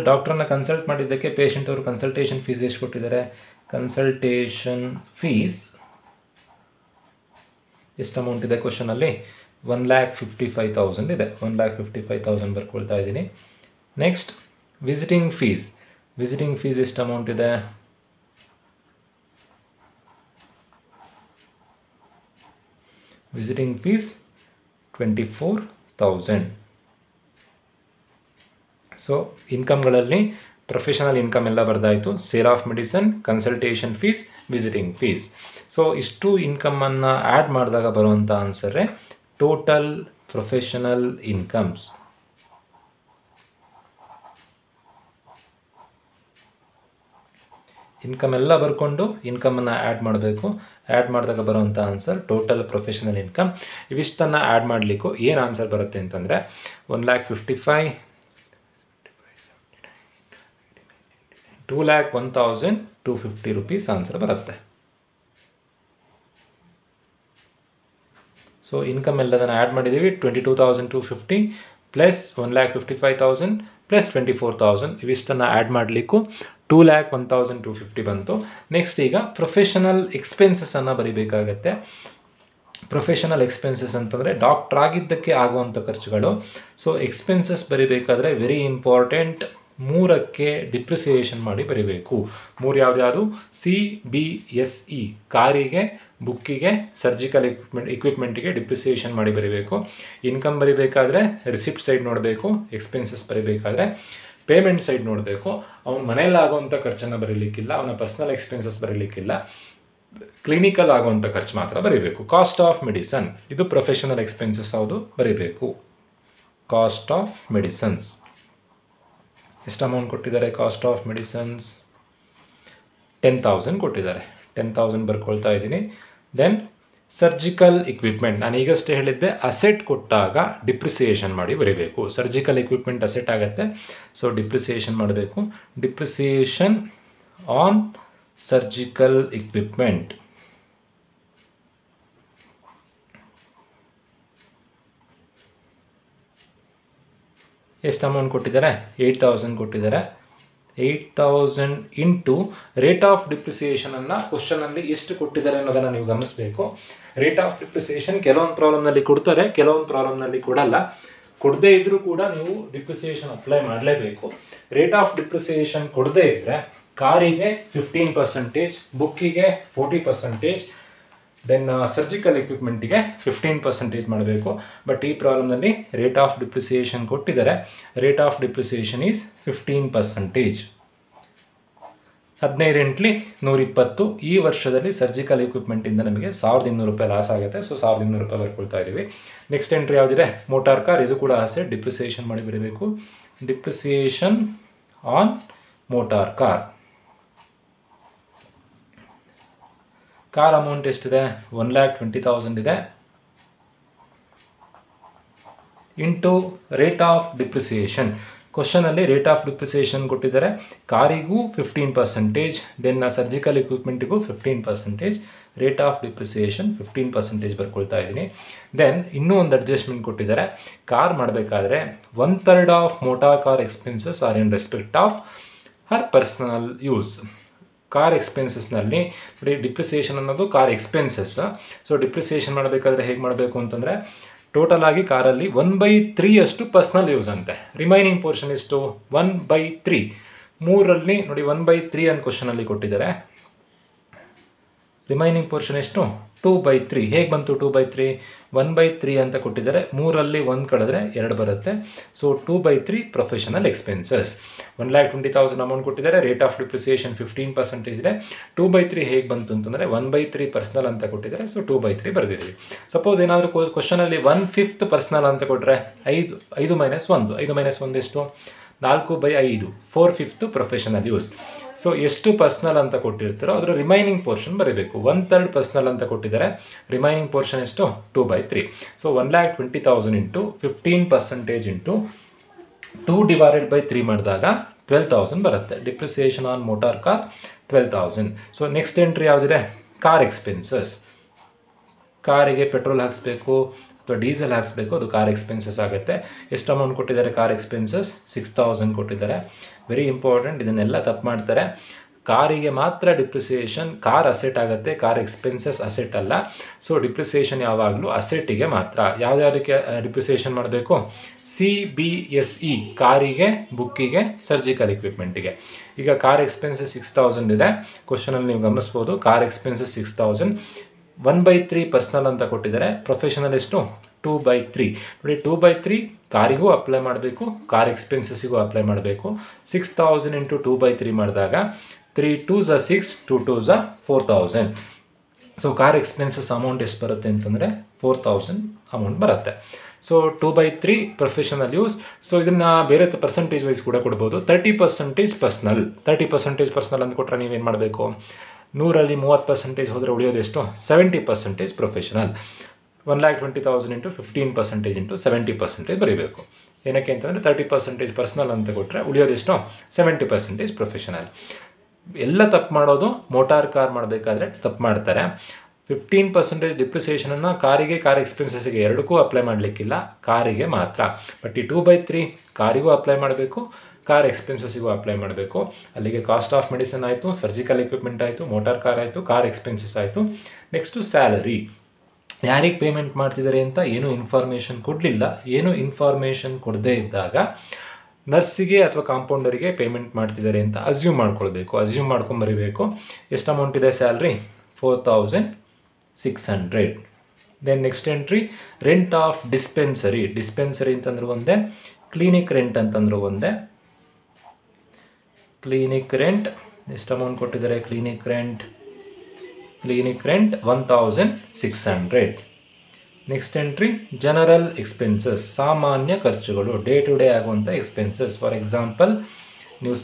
A: ಡಾಕ್ಟ್ರನ್ನ ಕನ್ಸಲ್ಟ್ ಮಾಡಿದ್ದಕ್ಕೆ ಪೇಷಂಟ್ ಅವರು ಕನ್ಸಲ್ಟೇಷನ್ ಫೀಸ್ ಎಷ್ಟು ಕೊಟ್ಟಿದ್ದಾರೆ? ಕನ್ಸಲ್ಟೇಷನ್ ಫೀಸ್ ಎಷ್ಟು ಅಮೌಂಟ್ ಇದೆ ಕ್ವಶನಲ್ಲಿ? 1,55,000 ಇದೆ. 1,55,000 ಬರ್ಕೊಳ್ತಾ ಇದ್ದೀನಿ. ನೆಕ್ಸ್ಟ್ ವಿಸಿಟಿಂಗ್ ಫೀಸ್ ಎಷ್ಟು ಅಮೌಂಟ್ ಇದೆ? Visiting fees 24,000. ಸೊ ಇನ್ಕಮ್ಗಳಲ್ಲಿ ಪ್ರೊಫೆಷನಲ್ ಇನ್ಕಮ್ ಎಲ್ಲ ಬರ್ದಾಯಿತು. Sale of medicine, consultation fees, visiting fees. So ಇಷ್ಟು ಇನ್ಕಮನ್ನು ಆ್ಯಡ್ ಮಾಡಿದಾಗ ಬರುವಂಥ ಆನ್ಸರೇ ಟೋಟಲ್ ಪ್ರೊಫೆಷನಲ್ ಇನ್ಕಮ್ಸ್. ಇನ್ಕಮ್ ಎಲ್ಲ ಬರ್ಕೊಂಡು ಇನ್ಕಮನ್ನು ಆ್ಯಡ್ ಮಾಡಬೇಕು. ಆ್ಯಡ್ ಮಾಡಿದಾಗ ಬರುವಂಥ ಆನ್ಸರ್ ಟೋಟಲ್ ಪ್ರೊಫೆಷನಲ್ ಇನ್ಕಮ್. ಇವಿಷ್ಟನ್ನು ಆ್ಯಡ್ ಮಾಡಲಿಕ್ಕೂ ಏನು ಆನ್ಸರ್ ಬರುತ್ತೆ ಅಂತಂದರೆ 1,55,000 2,01,250 ರೂಪೀಸ್ ಆನ್ಸರ್ ಬರುತ್ತೆ. ಸೊ ಇನ್ಕಮ್ ಎಲ್ಲದನ್ನು ಆ್ಯಡ್ ಮಾಡಿದ್ದೀವಿ. 22,250 ಪ್ಲಸ್ 1,55,000 ಪ್ಲಸ್ 24,000 ಇವಿಷ್ಟನ್ನು ಆ್ಯಡ್ ಮಾಡಲಿಕ್ಕೂ 2,01,250 ಬಂತು. ನೆಕ್ಸ್ಟ್ ಈಗ ಪ್ರೊಫೆಷನಲ್ ಎಕ್ಸ್ಪೆನ್ಸಸ್ಸನ್ನು ಬರೀಬೇಕಾಗತ್ತೆ. ಪ್ರೊಫೆಷನಲ್ ಎಕ್ಸ್ಪೆನ್ಸಸ್ ಅಂತಂದರೆ ಡಾಕ್ಟ್ರ್ ಆಗಿದ್ದಕ್ಕೆ ಆಗುವಂಥ ಖರ್ಚುಗಳು. ಸೊ ಎಕ್ಸ್ಪೆನ್ಸಸ್ ಬರೀಬೇಕಾದ್ರೆ ವೆರಿ ಇಂಪಾರ್ಟೆಂಟ್, 3ಕ್ಕೆ ಡಿಪ್ರಿಸಿಯೇಷನ್ ಮಾಡಿ ಬರೀಬೇಕು. 3 ಯಾವ್ದು? CBSE, ಕಾರಿಗೆ, ಬುಕ್ಕಿಗೆ, ಸರ್ಜಿಕಲ್ ಇಕ್ವಿಪ್ಮೆಂಟಿಗೆ ಡಿಪ್ರಿಸಿಯೇಷನ್ ಮಾಡಿ ಬರೀಬೇಕು. ಇನ್ಕಮ್ ಬರೀಬೇಕಾದ್ರೆ ರಿಸಿಪ್ಟ್ ಸೈಡ್ ನೋಡಬೇಕು, ಎಕ್ಸ್ಪೆನ್ಸಸ್ ಬರೀಬೇಕಾದ್ರೆ ಪೇಮೆಂಟ್ ಸೈಡ್ ನೋಡಬೇಕು. ಅವ್ನ ಮನೆಯಲ್ಲಿ ಆಗುವಂಥ ಖರ್ಚನ್ನು ಬರೀಲಿಕ್ಕಿಲ್ಲ, ಅವನ ಪರ್ಸ್ನಲ್ ಎಕ್ಸ್ಪೆನ್ಸಸ್ ಬರೀಲಿಕ್ಕಿಲ್ಲ, ಕ್ಲಿನಿಕಲ್ ಆಗುವಂಥ ಖರ್ಚು ಮಾತ್ರ ಬರೀಬೇಕು. ಕಾಸ್ಟ್ ಆಫ್ ಮೆಡಿಸನ್, ಇದು ಪ್ರೊಫೆಷನಲ್ ಎಕ್ಸ್ಪೆನ್ಸಸ್ ಹೌದು, ಬರೀಬೇಕು. ಕಾಸ್ಟ್ ಆಫ್ ಮೆಡಿಸನ್ಸ್ ಎಷ್ಟು ಅಮೌಂಟ್ ಕೊಟ್ಟಿದ್ದಾರೆ? ಕಾಸ್ಟ್ ಆಫ್ ಮೆಡಿಸನ್ಸ್ 10,000 ಕೊಟ್ಟಿದ್ದಾರೆ. 10,000 ಬರ್ಕೊಳ್ತಾ ಇದ್ದೀನಿ. ದೆನ್ ಸರ್ಜಿಕಲ್ ಇಕ್ವಿಪ್ಮೆಂಟ್, ನಾನು ಈಗಷ್ಟೇ ಹೇಳಿದ್ದೆ, ಅಸೆಟ್ ಕೊಟ್ಟಾಗ ಡಿಪ್ರಿಸಿಯೇಷನ್ ಮಾಡಿ ಬರೀಬೇಕು. ಸರ್ಜಿಕಲ್ ಇಕ್ವಿಪ್ಮೆಂಟ್ ಅಸೆಟ್ ಆಗುತ್ತೆ, ಸೊ ಡಿಪ್ರಿಸಿಯೇಷನ್ ಮಾಡಬೇಕು. ಡಿಪ್ರಿಸಿಯೇಷನ್ ಆನ್ ಸರ್ಜಿಕಲ್ ಇಕ್ವಿಪ್ಮೆಂಟ್ ಎಷ್ಟು ಅಮೌಂಟ್ ಕೊಟ್ಟಿದ್ದಾರೆ? 8,000 ಕೊಟ್ಟಿದ್ದಾರೆ. 8,000 ಇಂಟು ರೇಟ್ ಆಫ್ ಡಿಪ್ರಿಸಿಯೇಷನನ್ನು ಕ್ವಶನಲ್ಲಿ ಎಷ್ಟು ಕೊಟ್ಟಿದ್ದಾರೆ ಅನ್ನೋದನ್ನು ನೀವು ಗಮನಿಸಬೇಕು. ರೇಟ್ ಆಫ್ ಡಿಪ್ರಿಸಿಯೇಷನ್ ಕೆಲವೊಂದು ಪ್ರಾಬ್ಲಮ್ನಲ್ಲಿ ಕೊಡ್ತಾರೆ, ಕೆಲವೊಂದು ಪ್ರಾಬ್ಲಮ್ನಲ್ಲಿ ಕೊಡಲ್ಲ. ಕೊಡದೇ ಇದ್ದರೂ ಕೂಡ ನೀವು ಡಿಪ್ರಿಸಿಯೇಷನ್ ಅಪ್ಲೈ ಮಾಡಲೇಬೇಕು. ರೇಟ್ ಆಫ್ ಡಿಪ್ರಿಸಿಯೇಷನ್ ಕೊಡದೇ ಇದ್ದರೆ ಕಾರಿಗೆ 15%, ಬುಕ್ಕಿಗೆ 40%, ದೆನ್ ಸರ್ಜಿಕಲ್ ಎಕ್ವಿಪ್ಮೆಂಟಿಗೆ 15% ಮಾಡಬೇಕು. ಬಟ್ ಈ ಪ್ರಾಬ್ಲಮ್ನಲ್ಲಿ ರೇಟ್ ಆಫ್ ಡಿಪ್ರಿಸಿಯೇಷನ್ ಕೊಟ್ಟಿದ್ದಾರೆ. Rate of depreciation is 15%. 15 ಎಂಟ್ಲಿ 120. ಈ ವರ್ಷದಲ್ಲಿ ಸರ್ಜಿಕಲ್ ಇಕ್ವಿಪ್ಮೆಂಟಿಂದ ನಮಗೆ 1200 ರೂಪಾಯಿ ಲಾಸ್ ಆಗುತ್ತೆ. ಸೊ 1200 ರೂಪಾಯಿ ಬರ್ಕೊಳ್ತಾ ಇದ್ದೀವಿ. ನೆಕ್ಸ್ಟ್ ಎಂಟ್ರಿ ಯಾವುದಿದೆ, ಮೋಟಾರ್ ಕಾರ್. ಇದು ಕೂಡ ಅಸೆಟ್, ಡಿಪ್ರಿಸಿಯೇಷನ್ ಮಾಡಿ ಬರೀಬೇಕು. Depreciation on motor car. Car amount ಎಷ್ಟಿದೆ, 1,20,000 ಇದೆ. Into rate of depreciation. ಕ್ವಶನಲ್ಲಿ ರೇಟ್ ಆಫ್ ಡಿಪ್ರಿಸಿಯೇಷನ್ ಕೊಟ್ಟಿದ್ದಾರೆ. ಕಾರಿಗೂ 15%, ದೆನ್ ಸರ್ಜಿಕಲ್ ಇಕ್ವಿಪ್ಮೆಂಟಿಗೂ 15%, ರೇಟ್ ಆಫ್ ಡಿಪ್ರಿಸಿಯೇಷನ್ 15% ಬರ್ಕೊಳ್ತಾ ಇದ್ದೀನಿ. ದೆನ್ ಇನ್ನೂ ಒಂದು ಅಡ್ಜಸ್ಟ್ಮೆಂಟ್ ಕೊಟ್ಟಿದ್ದಾರೆ. ಕಾರ್ ಮಾಡಬೇಕಾದ್ರೆ 1/3 of motor car expenses are in respect of her personal use. Car ಎಕ್ಸ್ಪೆನ್ಸಸ್ನಲ್ಲಿ ನೋಡಿ, ಡಿಪ್ರಿಸಿಯೇಷನ್ ಅನ್ನೋದು ಕಾರ್ ಎಕ್ಸ್ಪೆನ್ಸಸ್. ಸೊ ಡಿಪ್ರಿಸಿಯೇಷನ್ ಮಾಡಬೇಕಾದ್ರೆ ಹೇಗೆ ಮಾಡಬೇಕು ಅಂತಂದರೆ, ಟೋಟಲ್ ಆಗಿ ಕಾರಲ್ಲಿ 1/3 ಅಷ್ಟು ಪರ್ಸ್ನಲ್ ಯೂಸ್ ಅಂತೆ. ರಿಮೈನಿಂಗ್ ಪೋರ್ಷನ್ ಎಷ್ಟು, 1/3. 3ರಲ್ಲಿ ನೋಡಿ 1/3 ಅಂತ ಕ್ವಶನಲ್ಲಿ ಕೊಟ್ಟಿದ್ದಾರೆ. ರಿಮೈನಿಂಗ್ ಪೋರ್ಷನ್ ಎಷ್ಟು, 2/3. ಹೇಗೆ ಬಂತು 2/3? 1/3 ಅಂತ ಕೊಟ್ಟಿದ್ದಾರೆ. 3ರಲ್ಲಿ 1 ಕಳೆದ್ರೆ 2 ಬರುತ್ತೆ. So 2/3 professional expenses. 1,20,000 ಅಮೌಂಟ್ ಕೊಟ್ಟಿದ್ದಾರೆ. ರೇಟ್ ಆಫ್ ಡಿಪ್ರಿಸಿಯೇಷನ್ 15% ಇದೆ. 2/3 ಹೇಗೆ ಬಂತು ಅಂತಂದರೆ 1/3 ಪರ್ಸ್ನಲ್ ಅಂತ ಕೊಟ್ಟಿದ್ದಾರೆ. ಸೊ 2/3 ಬರೆದಿದ್ದೀವಿ. ಸಪೋಸ್ ಏನಾದರೂ ಕ್ವಶನಲ್ಲಿ 1/5 ಪರ್ಸ್ನಲ್ ಅಂತ ಕೊಟ್ಟರೆ 5 -1. 5 -1 ಎಷ್ಟು, 4/5. 4/5 ಪ್ರೊಫೆಷನಲ್ ಯೂಸ್. ಸೊ ಎಷ್ಟು ಪರ್ಸ್ನಲ್ ಅಂತ ಕೊಟ್ಟಿರ್ತಾರೋ ಅದರ ರಿಮೈನಿಂಗ್ ಪೋರ್ಷನ್ ಬರೀಬೇಕು. 1/3 ಪರ್ಸ್ನಲ್ ಅಂತ ಕೊಟ್ಟಿದ್ದಾರೆ. ರಿಮೈನಿಂಗ್ ಪೋರ್ಷನ್ ಎಷ್ಟು, 2/3. ಸೊ 1,20,000 ಇಂಟು 15% ಇಂಟು 2/3 ಮಾಡಿದಾಗ 12,000 ಬರುತ್ತೆ. Depreciation on motor car 12,000. So next entry ಯಾವುದಿದೆ, ಕಾರ್ ಎಕ್ಸ್ಪೆನ್ಸಸ್. ಕಾರಿಗೆ ಪೆಟ್ರೋಲ್ ಹಾಕಿಸ್ಬೇಕು ಅಥವಾ ಡೀಸೆಲ್ ಹಾಕಿಸ್ಬೇಕು, ಅದು ಕಾರ್ ಎಕ್ಸ್ಪೆನ್ಸಸ್ ಆಗುತ್ತೆ. ಎಷ್ಟು ಅಮೌಂಟ್ ಕೊಟ್ಟಿದ್ದಾರೆ, ಕಾರ್ ಎಕ್ಸ್ಪೆನ್ಸಸ್ 6,000 ಕೊಟ್ಟಿದ್ದಾರೆ. ವೆರಿ ಇಂಪಾರ್ಟೆಂಟ್, ಇದನ್ನೆಲ್ಲ ತಪ್ಪು ಮಾಡ್ತಾರೆ. ಕಾರಿಗೆ ಮಾತ್ರ ಡಿಪ್ರಿಸಿಯೇಷನ್, ಕಾರ್ ಅಸೆಟ್ ಆಗುತ್ತೆ, ಕಾರ್ ಎಕ್ಸ್ಪೆನ್ಸಸ್ ಅಸೆಟ್ ಅಲ್ಲ. ಸೊ ಡಿಪ್ರಿಸಿಯೇಷನ್ ಯಾವಾಗಲೂ ಅಸೆಟ್ಟಿಗೆ ಮಾತ್ರ. ಯಾವುದಕ್ಕೆ ಡಿಪ್ರಿಸಿಯೇಷನ್ ಮಾಡಬೇಕು, CBSE, ಕಾರಿಗೆ, ಬುಕ್ಕಿಗೆ, ಸರ್ಜಿಕಲ್ ಇಕ್ವಿಪ್ಮೆಂಟಿಗೆ. ಈಗ ಕಾರ್ ಎಕ್ಸ್ಪೆನ್ಸಸ್ 6,000 ಇದೆ. ಕ್ವಶನಲ್ಲಿ ನೀವು ಗಮನಿಸ್ಬೋದು, ಕಾರ್ ಎಕ್ಸ್ಪೆನ್ಸಸ್ 6,000. 1/3 ಪರ್ಸ್ನಲ್ ಅಂತ ಕೊಟ್ಟಿದ್ದಾರೆ. ಪ್ರೊಫೆಷನಲ್ ಎಷ್ಟು, 2/3. ನೋಡಿ 2/3 ಕಾರಿಗೂ ಅಪ್ಲೈ ಮಾಡಬೇಕು, ಕಾರ್ ಎಕ್ಸ್ಪೆನ್ಸಸ್ಸಿಗೂ ಅಪ್ಲೈ ಮಾಡಬೇಕು. 6,000 ಇಂಟು 2/3 ಮಾಡಿದಾಗ 3 2s are 6, 2 2s are 4,000. So car expenses amount ಎಷ್ಟು ಬರುತ್ತೆ ಅಂತಂದರೆ 4,000 ಅಮೌಂಟ್ ಬರುತ್ತೆ. So 2/3 professional use. ಸೊ ಇದನ್ನು ಬೇರೆ ಪರ್ಸೆಂಟೇಜ್ ವೈಸ್ ಕೂಡ ಕೊಡ್ಬೋದು. 30% ಪರ್ಸ್ನಲ್. 30% ಪರ್ಸ್ನಲ್ ಅಂತ ಕೊಟ್ಟರೆ ನೀವೇನು ಮಾಡಬೇಕು, 100ರಲ್ಲಿ 30% ಹೋದರೆ ಉಳಿಯೋದು ಎಷ್ಟು, 70% ಪ್ರೊಫೆಷನಲ್. 1,20,000 ಇಂಟು 15% ಇಂಟು 70% ಬರೀಬೇಕು. ಏನಕ್ಕೆ ಅಂತಂದರೆ 30% ಪರ್ಸ್ನಲ್ ಅಂತ ಕೊಟ್ಟರೆ ಉಳಿಯೋದೆಷ್ಟು, 70% ಪ್ರೊಫೆಷನಲ್. ಎಲ್ಲ ತಪ್ಪು ಮಾಡೋದು ಮೋಟಾರ್ ಕಾರ್ ಮಾಡಬೇಕಾದ್ರೆ ತಪ್ಪು ಮಾಡ್ತಾರೆ. 15% ಡಿಪ್ರಿಸಿಯೇಷನನ್ನು ಕಾರಿಗೆ, ಕಾರ್ ಎಕ್ಸ್ಪೆನ್ಸಸ್ಸಿಗೆ ಎರಡಕ್ಕೂ ಅಪ್ಲೈ ಮಾಡಲಿಕ್ಕಿಲ್ಲ, ಕಾರಿಗೆ ಮಾತ್ರ. ಬಟ್ ಈ 2/3 ಕಾರಿಗೂ ಅಪ್ಲೈ ಮಾಡಬೇಕು, ಕಾರ್ ಎಕ್ಸ್ಪೆನ್ಸಸ್ಸಿಗೂ ಅಪ್ಲೈ ಮಾಡಬೇಕು. ಅಲ್ಲಿಗೆ ಕಾಸ್ಟ್ ಆಫ್ ಮೆಡಿಸಿನ್ ಆಯಿತು, ಸರ್ಜಿಕಲ್ ಇಕ್ವಿಪ್ಮೆಂಟ್ ಆಯಿತು, ಮೋಟಾರ್ ಕಾರ್ ಆಯಿತು, ಕಾರ್ ಎಕ್ಸ್ಪೆನ್ಸಸ್ ಆಯಿತು. Next salary. ಯಾರಿಗೆ ಪೇಮೆಂಟ್ ಮಾಡ್ತಿದ್ದಾರೆ ಅಂತ ಏನೂ ಇನ್ಫಾರ್ಮೇಷನ್ ಕೊಡಲಿಲ್ಲ. ಏನು ಇನ್ಫಾರ್ಮೇಷನ್ ಕೊಡದೇ ಇದ್ದಾಗ ನರ್ಸಿಗೆ ಅಥವಾ ಕಾಂಪೌಂಡರಿಗೆ ಪೇಮೆಂಟ್ ಮಾಡ್ತಿದ್ದಾರೆ ಅಂತ ಅಸ್ಯೂಮ್ ಮಾಡ್ಕೊಳ್ಬೇಕು. ಅಸ್ಯೂಮ್ ಮಾಡ್ಕೊಂಬರಿಬೇಕು. ಎಷ್ಟು ಅಮೌಂಟ್ ಇದೆ salary, 4,600. Then next entry, rent of dispensary. Dispensary ಅಂತಂದ್ರೆ ಒಂದೇ, ಕ್ಲಿನಿಕ್ ರೆಂಟ್ ಅಂತಂದ್ರೆ ಒಂದೇ. ಕ್ಲಿನಿಕ್ ರೆಂಟ್ ಎಷ್ಟು ಅಮೌಂಟ್ ಕೊಟ್ಟಿದ್ದಾರೆ, clinic rent 1,600. Next entry, general expenses, ಸಾಮಾನ್ಯ ಖರ್ಚುಗಳು, ಡೇ ಟು ಡೇ ಆಗುವಂಥ expenses. For example news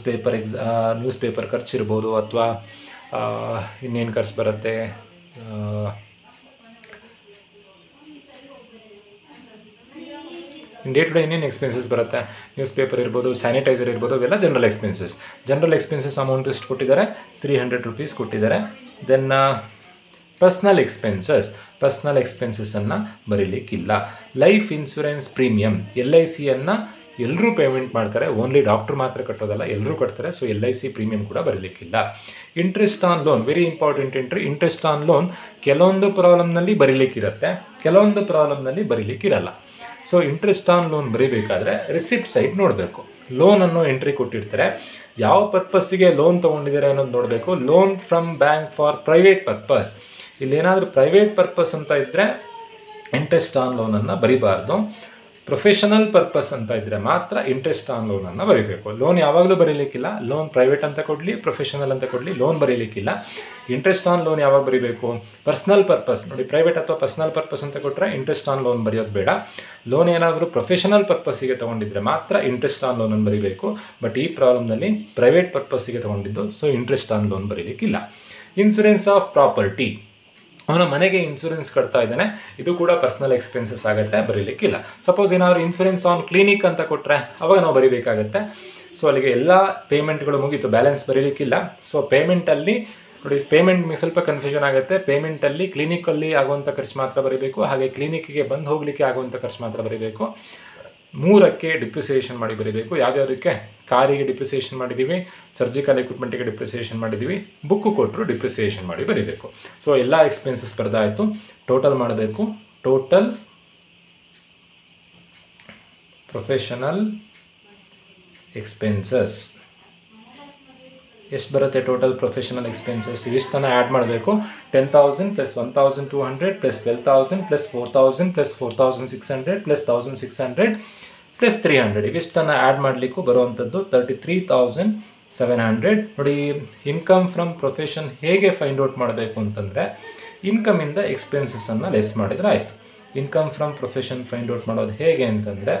A: paper ಖರ್ಚಿರ್ಬೋದು, ಅಥವಾ ಇನ್ನೇನು ಖರ್ಚು ಬರುತ್ತೆ, ಡೇ ಟು ಡೇ ಇನ್ನೇನು ಎಕ್ಸ್ಪೆನ್ಸಸ್ ಬರುತ್ತೆ, ನ್ಯೂಸ್ ಪೇಪರ್ ಇರ್ಬೋದು, ಸ್ಯಾನಿಟೈಸರ್ ಇರ್ಬೋದು, ಅವೆಲ್ಲ general expenses. General expenses amount ಎಷ್ಟು ಕೊಟ್ಟಿದ್ದಾರೆ, 300 ರೂಪೀಸ್ ಕೊಟ್ಟಿದ್ದಾರೆ. ದೆನ್ ಪರ್ಸ್ನಲ್ ಎಕ್ಸ್ಪೆನ್ಸಸ್ಸನ್ನು ಬರೀಲಿಕ್ಕಿಲ್ಲ. ಲೈಫ್ ಇನ್ಶೂರೆನ್ಸ್ ಪ್ರೀಮಿಯಮ್, LICಯನ್ನು ಎಲ್ಲರೂ ಪೇಮೆಂಟ್ ಮಾಡ್ತಾರೆ, ಓನ್ಲಿ ಡಾಕ್ಟ್ರು ಮಾತ್ರ ಕಟ್ಟೋದಲ್ಲ, ಎಲ್ಲರೂ ಕಟ್ತಾರೆ. ಸೊ LIC ಪ್ರೀಮಿಯಮ್ ಕೂಡ ಬರೀಲಿಕ್ಕಿಲ್ಲ. Interest on loan, very important entry. Interest on loan ಕೆಲವೊಂದು ಪ್ರಾಬ್ಲಮ್ನಲ್ಲಿ ಬರೀಲಿಕ್ಕಿರುತ್ತೆ, ಕೆಲವೊಂದು ಪ್ರಾಬ್ಲಮ್ನಲ್ಲಿ ಬರೀಲಿಕ್ಕಿರಲ್ಲ. ಸೊ ಇಂಟ್ರೆಸ್ಟ್ ಆನ್ ಲೋನ್ ಬರೀಬೇಕಾದ್ರೆ ರಿಸಿಪ್ಟ್ ಸೈಡ್ ನೋಡಬೇಕು. ಲೋನ್ ಅನ್ನೋ ಎಂಟ್ರಿ ಕೊಟ್ಟಿರ್ತಾರೆ, ಯಾವ ಪರ್ಪಸ್ಸಿಗೆ ಲೋನ್ ತೊಗೊಂಡಿದ್ದಾರೆ ಅನ್ನೋದು ನೋಡಬೇಕು. Loan from bank for private purpose. ಇಲ್ಲೇನಾದರೂ ಪ್ರೈವೇಟ್ ಪರ್ಪಸ್ ಅಂತ ಇದ್ದರೆ ಇಂಟ್ರೆಸ್ಟ್ ಆನ್ ಲೋನನ್ನು ಬರೀಬಾರ್ದು. ಪ್ರೊಫೆಷನಲ್ ಪರ್ಪಸ್ ಅಂತ ಇದ್ದರೆ ಮಾತ್ರ ಇಂಟ್ರೆಸ್ಟ್ ಆನ್ ಲೋನನ್ನು ಬರೀಬೇಕು. ಲೋನ್ ಯಾವಾಗಲೂ ಬರೀಲಿಕ್ಕಿಲ್ಲ. ಲೋನ್ ಪ್ರೈವೇಟ್ ಅಂತ ಕೊಡಲಿ, ಪ್ರೊಫೆಷನಲ್ ಅಂತ ಕೊಡಲಿ, ಲೋನ್ ಬರೀಲಿಕ್ಕಿಲ್ಲ. ಇಂಟ್ರೆಸ್ಟ್ ಆನ್ ಲೋನ್ ಯಾವಾಗ ಬರೀಬೇಕು? ಪರ್ಸ್ನಲ್ ಪರ್ಪಸ್ ನೋಡಿ, ಪ್ರೈವೇಟ್ ಅಥವಾ ಪರ್ಸ್ನಲ್ ಪರ್ಪಸ್ ಅಂತ ಕೊಟ್ಟರೆ ಇಂಟ್ರೆಸ್ಟ್ ಆನ್ ಲೋನ್ ಬರೆಯೋದು ಬೇಡ. ಲೋನ್ ಏನಾದರೂ ಪ್ರೊಫೆಷನಲ್ ಪರ್ಪಸ್ಸಿಗೆ ತೊಗೊಂಡಿದ್ರೆ ಮಾತ್ರ ಇಂಟ್ರೆಸ್ಟ್ ಆನ್ ಲೋನನ್ನು ಬರೀಬೇಕು. ಬಟ್ ಈ ಪ್ರಾಬ್ಲಮ್ನಲ್ಲಿ ಪ್ರೈವೇಟ್ ಪರ್ಪಸ್ಸಿಗೆ ತೊಗೊಂಡಿದ್ದು, ಸೊ ಇಂಟ್ರೆಸ್ಟ್ ಆನ್ ಲೋನ್ ಬರೀಲಿಕ್ಕಿಲ್ಲ. ಇನ್ಶೂರೆನ್ಸ್ ಆಫ್ ಪ್ರಾಪರ್ಟಿ, ಅವನ ಮನೆಗೆ ಇನ್ಶೂರೆನ್ಸ್ ಕಟ್ತಾ ಇದ್ದಾನೆ, ಇದು ಕೂಡ ಪರ್ಸನಲ್ ಎಕ್ಸ್ಪೆನ್ಸಸ್ ಆಗುತ್ತೆ, ಬರೀಲಿಕ್ಕಿಲ್ಲ. ಸಪೋಸ್ ಏನಾದರೂ ಇನ್ಶೂರೆನ್ಸ್ ಆನ್ ಕ್ಲಿನಿಕ್ ಅಂತ ಕೊಟ್ಟರೆ ಅವಾಗ ನಾವು ಬರೀಬೇಕಾಗತ್ತೆ. ಸೊ ಅಲ್ಲಿಗೆ ಎಲ್ಲ ಪೇಮೆಂಟ್ಗಳು ಮುಗೀತು, ಬ್ಯಾಲೆನ್ಸ್ ಬರೀಲಿಕ್ಕಿಲ್ಲ. ಸೊ ಪೇಮೆಂಟಲ್ಲಿ ನೋಡಿ, ಪೇಮೆಂಟ್ ಸ್ವಲ್ಪ ಕನ್ಫ್ಯೂಷನ್ ಆಗುತ್ತೆ. ಪೇಮೆಂಟಲ್ಲಿ ಕ್ಲಿನಿಕಲ್ಲಿ ಆಗುವಂಥ ಖರ್ಚು ಮಾತ್ರ ಬರೀಬೇಕು, ಹಾಗೆ ಕ್ಲಿನಿಕ್ಕಿಗೆ ಬಂದು ಹೋಗಲಿಕ್ಕೆ ಆಗುವಂಥ ಖರ್ಚು ಮಾತ್ರ ಬರೀಬೇಕು. 3ಕ್ಕೆ ಡಿಪ್ರಿಸಿಯೇಷನ್ ಮಾಡಿ ಬರೀಬೇಕು. ಯಾವುದ್ಯಾವುದಕ್ಕೆ? ಕಾರಿಗೆ ಡಿಪ್ರಿಸಿಯೇಷನ್ ಮಾಡಿದ್ದೀವಿ, ಸರ್ಜಿಕಲ್ ಎಕ್ವಿಪ್ಮೆಂಟಿಗೆ ಡಿಪ್ರಿಸಿಯೇಷನ್ ಮಾಡಿದ್ದೀವಿ, ಬುಕ್ಕು ಕೊಟ್ಟರು ಡಿಪ್ರಿಸಿಯೇಷನ್ ಮಾಡಿ ಬರೀಬೇಕು. ಸೊ ಎಲ್ಲ ಎಕ್ಸ್ಪೆನ್ಸಸ್ ಬರೆದಾಯಿತು. ಟೋಟಲ್ ಮಾಡಬೇಕು. ಟೋಟಲ್ ಪ್ರೊಫೆಷನಲ್ ಎಕ್ಸ್ಪೆನ್ಸಸ್ ಎಷ್ಟು ಬರುತ್ತೆ? ಟೋಟಲ್ ಪ್ರೊಫೆಷನಲ್ ಎಕ್ಸ್ಪೆನ್ಸಸ್ ಇವಿಷ್ಟನ್ನು ಆ್ಯಡ್ ಮಾಡಬೇಕು. 10,000 + 1,200 + 12,000 + 4,000 + 4,600 + 1,600 + 300 ಇವಿಷ್ಟನ್ನು ಆ್ಯಡ್ ಮಾಡಲಿಕ್ಕೂ ಬರುವಂಥದ್ದು 33,700. ನೋಡಿ, ಇನ್ಕಮ್ ಫ್ರಮ್ ಪ್ರೊಫೆಷನ್ ಹೇಗೆ ಫೈಂಡ್ ಔಟ್ ಮಾಡಬೇಕು ಅಂತಂದರೆ, ಇನ್ಕಮಿಂದ ಎಕ್ಸ್ಪೆನ್ಸಸ್ಸನ್ನು ಲೆಸ್ ಮಾಡಿದರೆ ಆಯಿತು. Income from profession find out ಮಾಡೋದು ಹೇಗೆ ಅಂತಂದರೆ,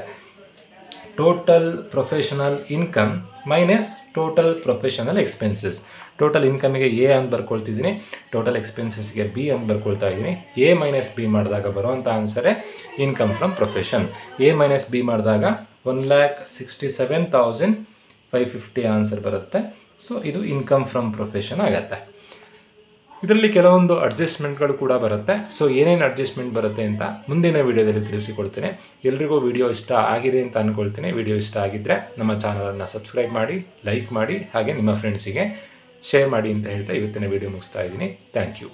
A: total professional income minus total professional expenses. Total ಇನ್ಕಮಿಗೆ ಎ ಅಂತ ಬರ್ಕೊಳ್ತಿದ್ದೀನಿ, ಟೋಟಲ್ ಎಕ್ಸ್ಪೆನ್ಸಸ್ಗೆ ಬಿ ಅಂತ ಬರ್ಕೊಳ್ತಾ ಇದ್ದೀನಿ. ಎ ಮೈನಸ್ ಬಿ ಮಾಡಿದಾಗ ಬರುವಂಥ ಆನ್ಸರೇ income from profession. A minus B ಮಾಡಿದಾಗ 1,67,550 ಆನ್ಸರ್ ಬರುತ್ತೆ. ಸೊ ಇದು ಇನ್ಕಮ್ ಫ್ರಮ್ ಪ್ರೊಫೆಷನ್ ಆಗುತ್ತೆ. ಇದರಲ್ಲಿ ಕೆಲವೊಂದು ಅಡ್ಜಸ್ಟ್ಮೆಂಟ್ಗಳು ಕೂಡ ಬರುತ್ತೆ. ಸೊ ಏನೇನು ಅಡ್ಜಸ್ಟ್ಮೆಂಟ್ ಬರುತ್ತೆ ಅಂತ ಮುಂದಿನ ವಿಡಿಯೋದಲ್ಲಿ ತಿಳಿಸಿಕೊಡ್ತೇನೆ. ಎಲ್ರಿಗೂ ವಿಡಿಯೋ ಇಷ್ಟ ಆಗಿದೆ ಅಂತ ಅಂದ್ಕೊಳ್ತೀನಿ. ವಿಡಿಯೋ ಇಷ್ಟ ಆಗಿದ್ದರೆ ನಮ್ಮ ಚಾನಲನ್ನು ಸಬ್ಸ್ಕ್ರೈಬ್ ಮಾಡಿ, ಲೈಕ್ ಮಾಡಿ, ಹಾಗೆ ನಿಮ್ಮ ಫ್ರೆಂಡ್ಸಿಗೆ ಶೇರ್ ಮಾಡಿ ಅಂತ ಹೇಳ್ತಾ ಇವತ್ತಿನ ವಿಡಿಯೋ ಮುಗಿಸ್ತಾ ಇದ್ದೀನಿ. Thank you.